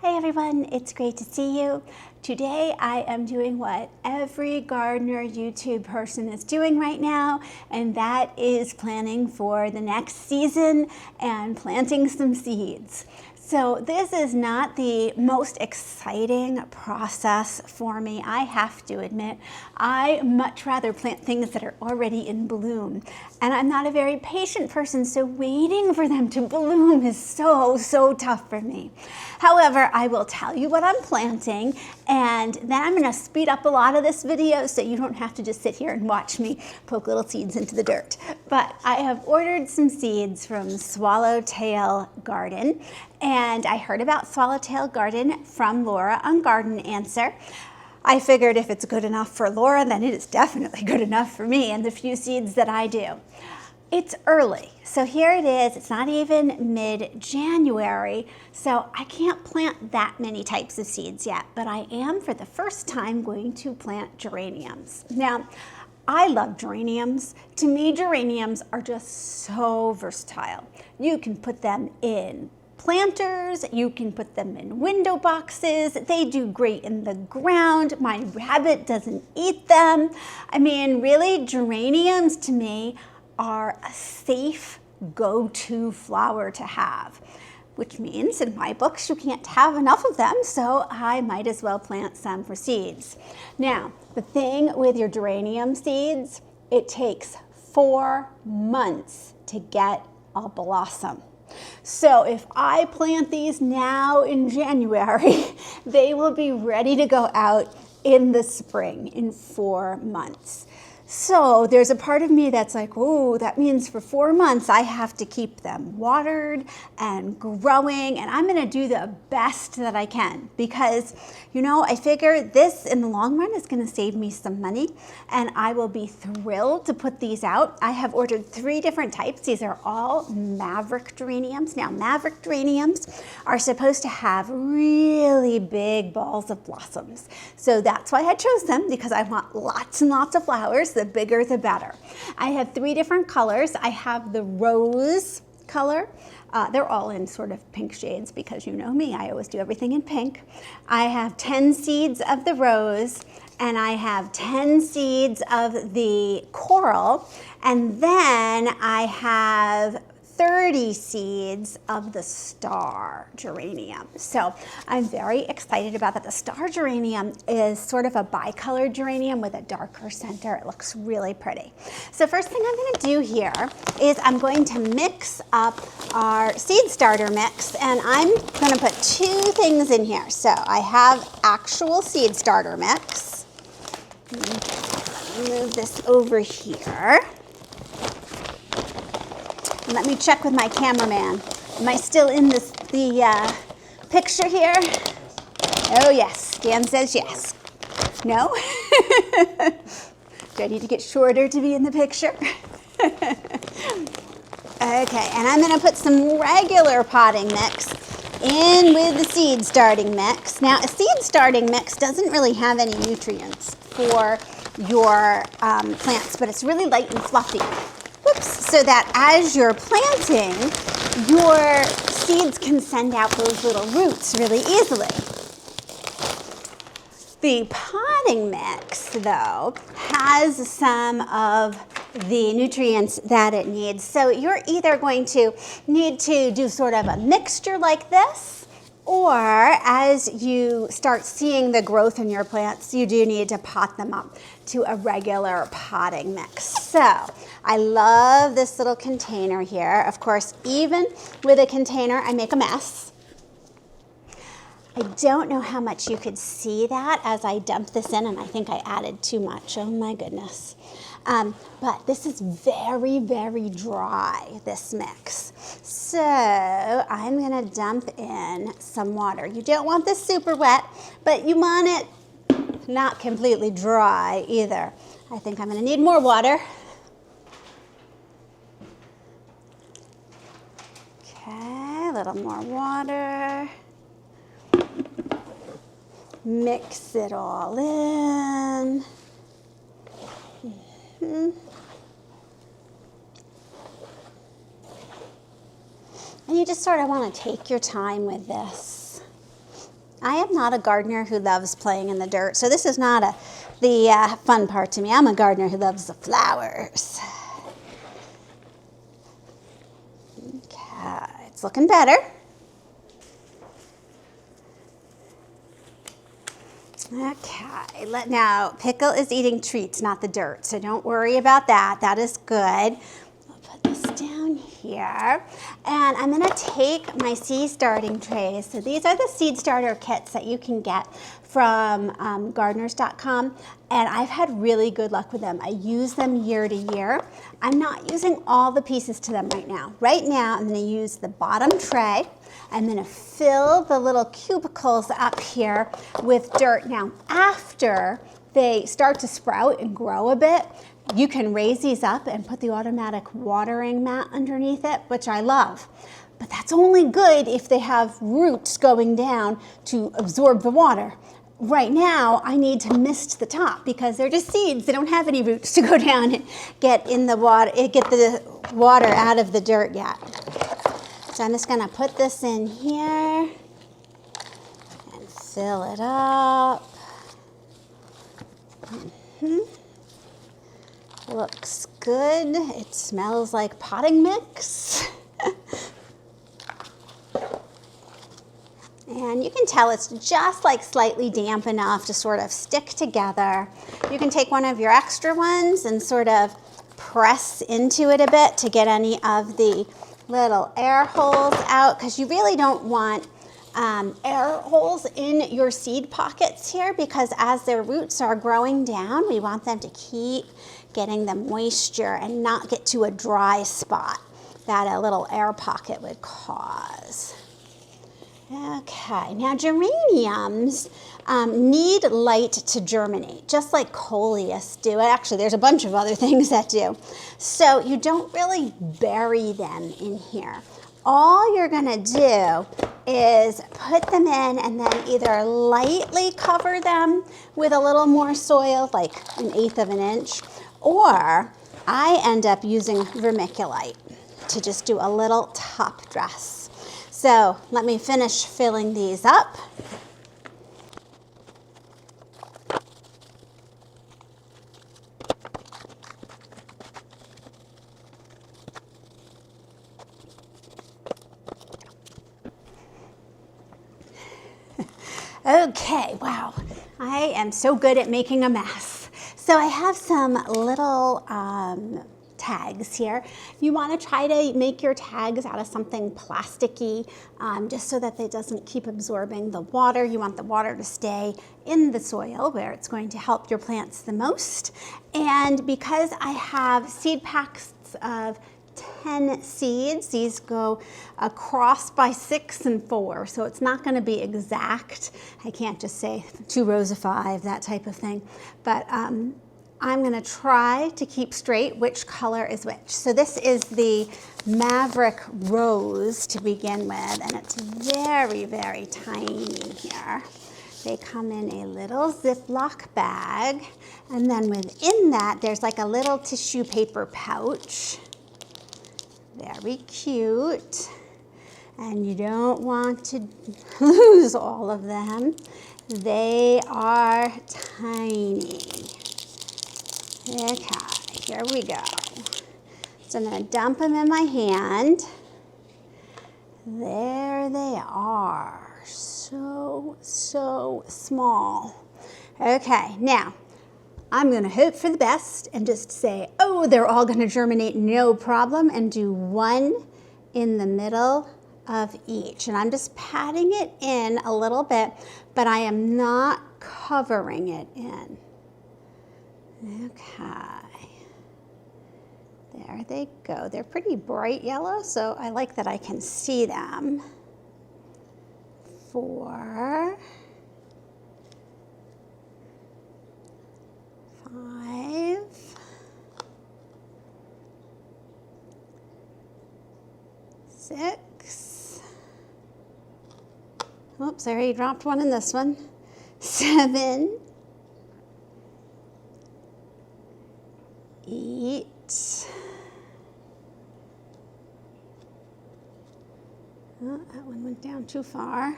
Hey everyone, it's great to see you. Today I am doing what every gardener YouTube person is doing right now, and that is planning for the next season and planting some seeds. So this is not the most exciting process for me, I have to admit. I much rather plant things that are already in bloom. And I'm not a very patient person, so waiting for them to bloom is so tough for me. However, I will tell you what I'm planting, and then I'm gonna speed up a lot of this video so you don't have to just sit here and watch me poke little seeds into the dirt. But I have ordered some seeds from Swallowtail Garden, and I heard about Swallowtail Garden from Laura on Garden Answer. I figured if it's good enough for Laura, then it is definitely good enough for me and the few seeds that I do. It's early, so here it is. It's not even mid-January, so I can't plant that many types of seeds yet, but I am for the first time going to plant geraniums. Now, I love geraniums. To me, geraniums are just so versatile. You can put them in planters, you can put them in window boxes, they do great in the ground, my rabbit doesn't eat them. I mean, really, geraniums to me are a safe go-to flower to have, which means in my books you can't have enough of them, so I might as well plant some for seeds. Now, the thing with your geranium seeds, it takes 4 months to get a blossom. So if I plant these now in January, they will be ready to go out in the spring in 4 months. So there's a part of me that's like, oh, that means for 4 months I have to keep them watered and growing, and I'm gonna do the best that I can because, you know, I figure this in the long run is gonna save me some money, and I will be thrilled to put these out. I have ordered 3 different types. These are all Maverick geraniums. Now, Maverick geraniums are supposed to have really big balls of blossoms. So that's why I chose them, because I want lots and lots of flowers. The bigger, the better. I have 3 different colors. I have the rose color. They're all in sort of pink shades because you know me, I always do everything in pink. I have 10 seeds of the rose, and I have 10 seeds of the coral, and then I have 30 seeds of the star geranium. So I'm very excited about that. The star geranium is sort of a bicolored geranium with a darker center. It looks really pretty. So first thing I'm gonna do here is I'm going to mix up our seed starter mix, and I'm gonna put 2 things in here. So I have actual seed starter mix. Move this over here. Let me check with my cameraman. Am I still in the picture here? Oh yes, Dan says yes. No? Do I need to get shorter to be in the picture? Okay, and I'm gonna put some regular potting mix in with the seed starting mix. Now, a seed starting mix doesn't really have any nutrients for your plants, but it's really light and fluffy. So that as you're planting, your seeds can send out those little roots really easily. The potting mix, though, has some of the nutrients that it needs. So you're either going to need to do sort of a mixture like this, or as you start seeing the growth in your plants, you do need to pot them up to a regular potting mix. So I love this little container here. Of course, even with a container, I make a mess. I don't know how much you could see that as I dump this in, and I think I added too much. Oh my goodness. But this is very dry, this mix. So I'm gonna dump in some water. You don't want this super wet, but you want it not completely dry either. I think I'm gonna need more water. Okay, a little more water. Mix it all in. And you just sort of want to take your time with this. I am not a gardener who loves playing in the dirt, so this is not the fun part to me. I'm a gardener who loves the flowers. Okay, it's looking better. Okay, now Pickle is eating treats, not the dirt, so don't worry about that. That is good. I'll put this down here, and I'm gonna take my seed starting trays. So these are the seed starter kits that you can get from gardeners.com, and I've had really good luck with them. I use them year to year. I'm not using all the pieces to them right now. Right now, I'm gonna use the bottom tray. I'm gonna fill the little cubicles up here with dirt. Now, after they start to sprout and grow a bit, you can raise these up and put the automatic watering mat underneath it, which I love. But that's only good if they have roots going down to absorb the water. Right now, I need to mist the top because they're just seeds. They don't have any roots to go down and get in the water, get the water out of the dirt yet. So I'm just gonna put this in here and fill it up. Looks good. It smells like potting mix. And you can tell it's just like slightly damp enough to sort of stick together. You can take one of your extra ones and sort of press into it a bit to get any of the little air holes out, because you really don't want air holes in your seed pockets here, because as their roots are growing down, we want them to keep getting the moisture and not get to a dry spot that a little air pocket would cause. Okay, now geraniums need light to germinate, just like coleus do. Actually, there's a bunch of other things that do. So you don't really bury them in here. All you're gonna do is put them in and then either lightly cover them with a little more soil, like 1/8 of an inch, or I end up using vermiculite to just do a little top dress. So let me finish filling these up. Okay, wow, I am so good at making a mess. So I have some little tags here. You want to try to make your tags out of something plasticky, just so that it doesn't keep absorbing the water. You want the water to stay in the soil where it's going to help your plants the most. And because I have seed packs of 10 seeds, these go across by 6 and 4, so it's not going to be exact. I can't just say 2 rows of 5, that type of thing, but I'm going to try to keep straight which color is which. So this is the Maverick Rose to begin with, and it's very, very tiny here. They come in a little Ziploc bag, and then within that there's like a little tissue paper pouch. Very cute. And you don't want to lose all of them. They are tiny. Okay, here we go. So I'm going to dump them in my hand. There they are. So, so small. Okay, now I'm going to hope for the best and just say, oh, they're all going to germinate no problem, and do one in the middle of each. And I'm just patting it in a little bit, but I am not covering it in. Okay. There they go. They're pretty bright yellow, so I like that I can see them. 4, 5, 6. Oops, I already dropped one in this one. 7, 8. Oh, that one went down too far.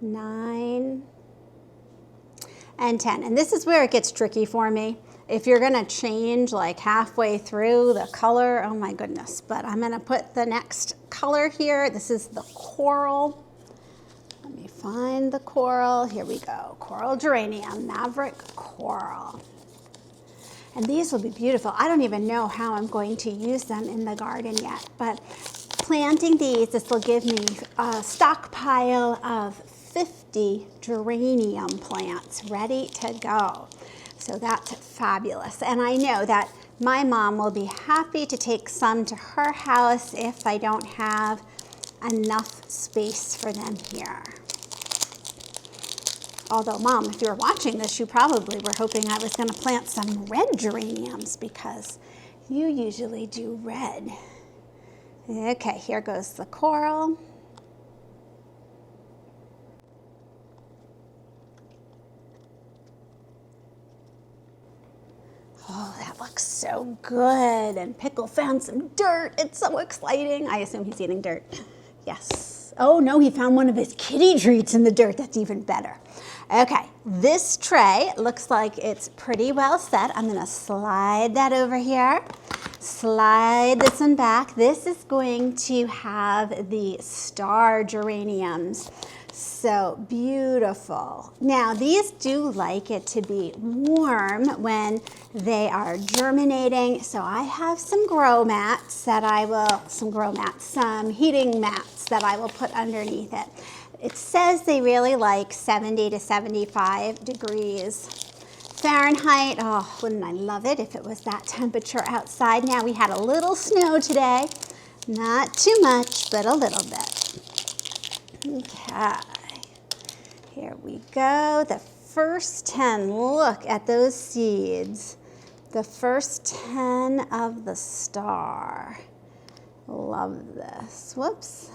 9, and 10. And this is where it gets tricky for me. If you're gonna change like halfway through the color, oh my goodness. But I'm gonna put the next color here. This is the coral. Let me find the coral. Here we go. Coral geranium, Maverick coral. And these will be beautiful. I don't even know how I'm going to use them in the garden yet, but planting these, this will give me a stockpile of 50 geranium plants ready to go. So that's fabulous. And I know that my mom will be happy to take some to her house if I don't have enough space for them here. Although, Mom, if you were watching this, you probably were hoping I was going to plant some red geraniums because you usually do red. Okay, here goes the coral. Oh, that looks so good. And Pickle found some dirt. It's so exciting. I assume he's eating dirt. Yes. Oh, no, he found one of his kitty treats in the dirt. That's even better. Okay, this tray looks like it's pretty well set. I'm going to slide that over here. Slide this one back. This is going to have the star geraniums. So beautiful. Now these do like it to be warm when they are germinating. So I have some grow mats that I will, some heating mats that I will put underneath it. It says they really like 70 to 75 degrees Fahrenheit. Oh, wouldn't I love it if it was that temperature outside. Now we had a little snow today. Not too much, but a little bit. Okay, here we go. The first 10, look at those seeds. The first 10 of the star. Love this. Whoops.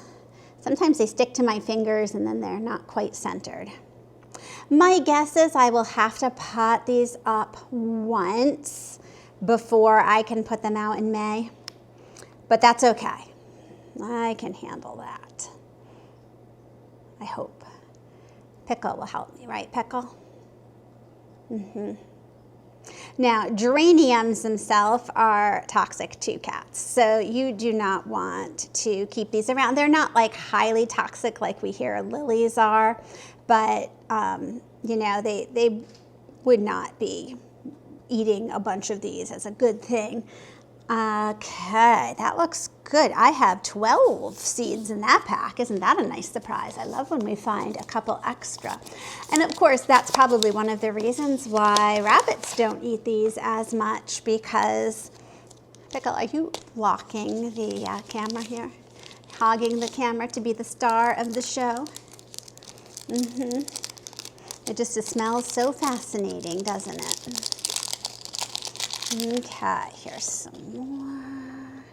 Sometimes they stick to my fingers and then they're not quite centered. My guess is I will have to pot these up once before I can put them out in May, but that's okay. I can handle that. I hope. Pickle will help me, right, Pickle? Now, geraniums themselves are toxic to cats, so you do not want to keep these around. They're not like highly toxic like we hear lilies are, but you know, they would not be eating a bunch of these as a good thing. Okay, that looks good. I have 12 seeds in that pack. Isn't that a nice surprise? I love when we find a couple extra. And of course, that's probably one of the reasons why rabbits don't eat these as much, because, Pickle, are you blocking the camera here? Hogging the camera to be the star of the show? It just smells so fascinating, doesn't it? Okay, here's some more.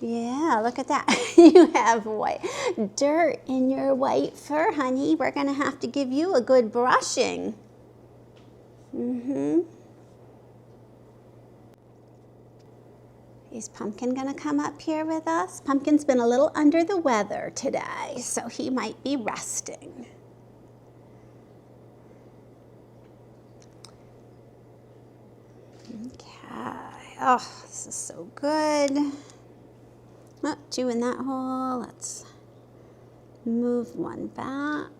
Yeah, look at that. You have white dirt in your white fur, honey. We're going to have to give you a good brushing. Is Pumpkin going to come up here with us? Pumpkin's been a little under the weather today, so he might be resting. Oh, this is so good. Oh, 2 in that hole. Let's move one back.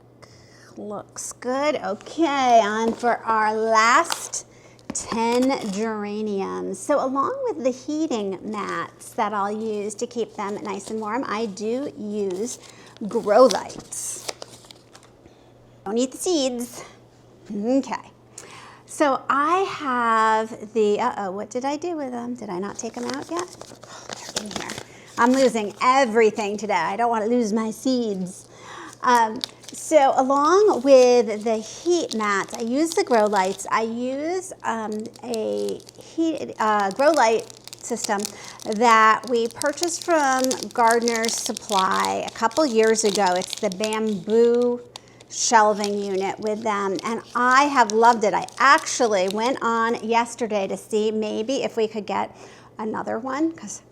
Looks good. Okay, on for our last 10 geraniums. So along with the heating mats that I'll use to keep them nice and warm, I do use grow lights. Don't eat the seeds. Okay. So I have the, what did I do with them? Did I not take them out yet? Oh, they're in here. I'm losing everything today. I don't want to lose my seeds. So along with the heat mats, I use the grow lights. I use a grow light system that we purchased from Gardener's Supply a couple years ago. It's the bamboo shelving unit with them, and I have loved it. I actually went on yesterday to see maybe if we could get another one, because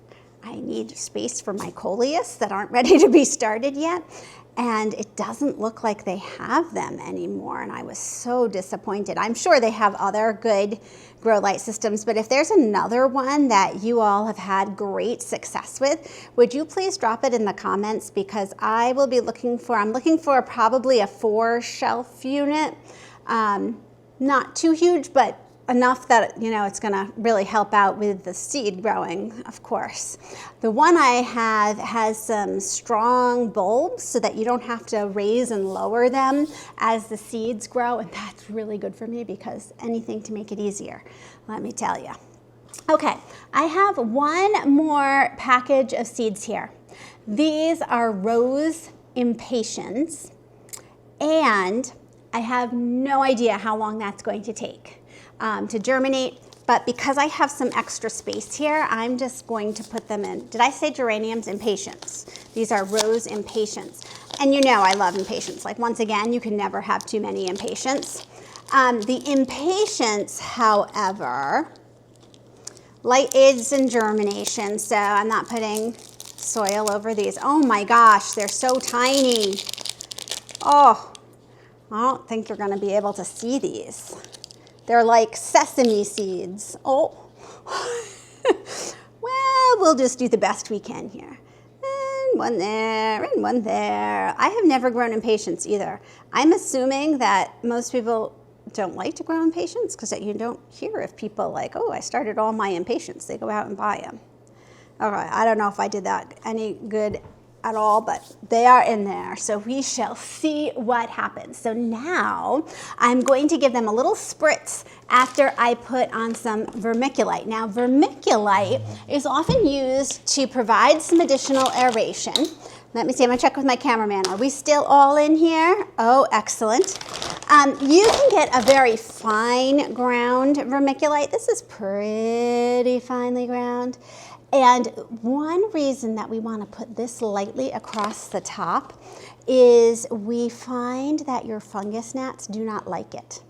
I need space for my coleus that aren't ready to be started yet. And it doesn't look like they have them anymore, and I was so disappointed. I'm sure they have other good grow light systems, but if there's another one that you all have had great success with, would you please drop it in the comments, because I will be looking for probably a 4-shelf unit. Not too huge, but enough that, you know, it's gonna really help out with the seed growing, of course. The one I have has some strong bulbs so that you don't have to raise and lower them as the seeds grow, and that's really good for me because anything to make it easier, let me tell you. Okay, I have one more package of seeds here. These are rose impatiens, and I have no idea how long that's going to take to germinate, but because I have some extra space here, I'm just going to put them in. Did I say geraniums? Impatiens. These are rose impatiens. And you know I love impatiens. Like, once again, you can never have too many impatiens. The impatiens, however, light aids in germination, so I'm not putting soil over these. Oh my gosh, they're so tiny. Oh, I don't think you're gonna be able to see these. They're like sesame seeds. Oh, well, we'll just do the best we can here. And one there, and one there. I have never grown impatiens either. I'm assuming that most people don't like to grow impatiens because you don't hear of people like, oh, I started all my impatiens. They go out and buy them. All right, I don't know if I did that any good at all, but they are in there, so we shall see what happens. So now I'm going to give them a little spritz after I put on some vermiculite. Now, vermiculite is often used to provide some additional aeration. Let me see, I'm gonna check with my cameraman. Are we still all in here? Oh, excellent. You can get a very fine ground vermiculite. This is pretty finely ground. And one reason that we want to put this lightly across the top is we find that your fungus gnats do not like it.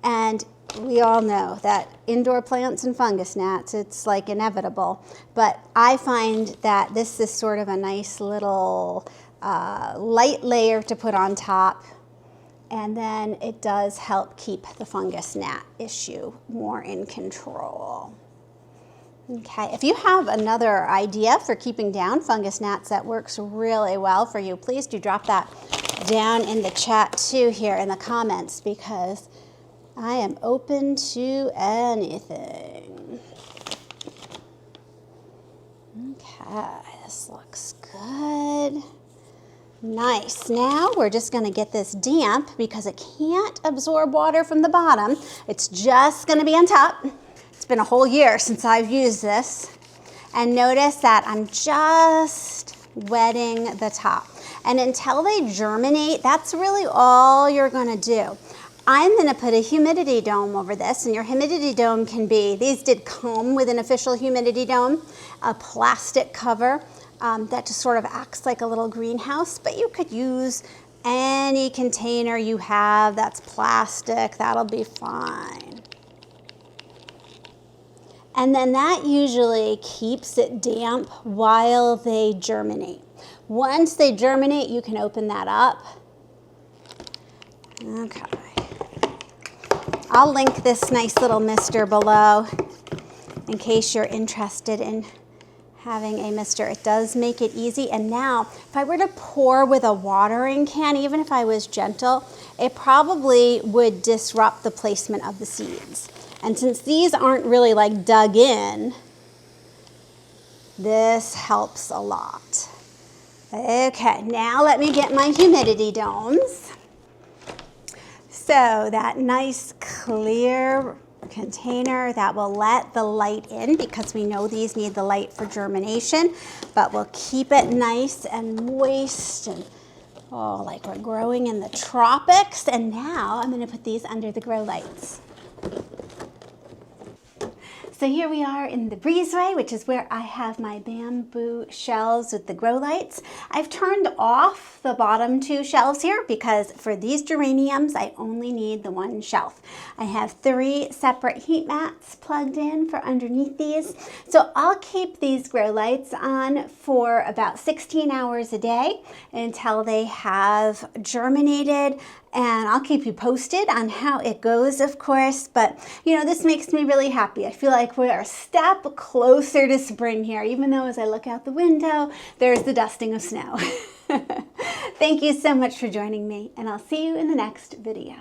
And we all know that indoor plants and fungus gnats, it's like inevitable. But I find that this is sort of a nice little light layer to put on top. And then it does help keep the fungus gnat issue more in control. Okay, if you have another idea for keeping down fungus gnats that works really well for you, please do drop that down in the chat too here in the comments, because I am open to anything. Okay, this looks good. Nice. Now we're just going to get this damp because it can't absorb water from the bottom. It's just going to be on top. It's been a whole year since I've used this. And notice that I'm just wetting the top. And until they germinate, that's really all you're going to do. I'm going to put a humidity dome over this, and your humidity dome can be, these did come with an official humidity dome, a plastic cover that just sort of acts like a little greenhouse, but you could use any container you have that's plastic, that'll be fine. And then that usually keeps it damp while they germinate. Once they germinate, you can open that up. Okay. I'll link this nice little mister below in case you're interested in having a mister. It does make it easy. And now, if I were to pour with a watering can, even if I was gentle, it probably would disrupt the placement of the seeds. And since these aren't really like dug in, this helps a lot. Okay, now let me get my humidity domes. So that nice clear container that will let the light in, because we know these need the light for germination, but we'll keep it nice and moist and like we're growing in the tropics. And now I'm going to put these under the grow lights. So here we are in the breezeway, which is where I have my bamboo shelves with the grow lights. I've turned off the bottom 2 shelves here because for these geraniums, I only need the 1 shelf. I have 3 separate heat mats plugged in for underneath these. So I'll keep these grow lights on for about 16 hours a day until they have germinated. And I'll keep you posted on how it goes, of course, but you know, this makes me really happy. I feel like we're a step closer to spring here, even though as I look out the window, there's the dusting of snow. Thank you so much for joining me, and I'll see you in the next video.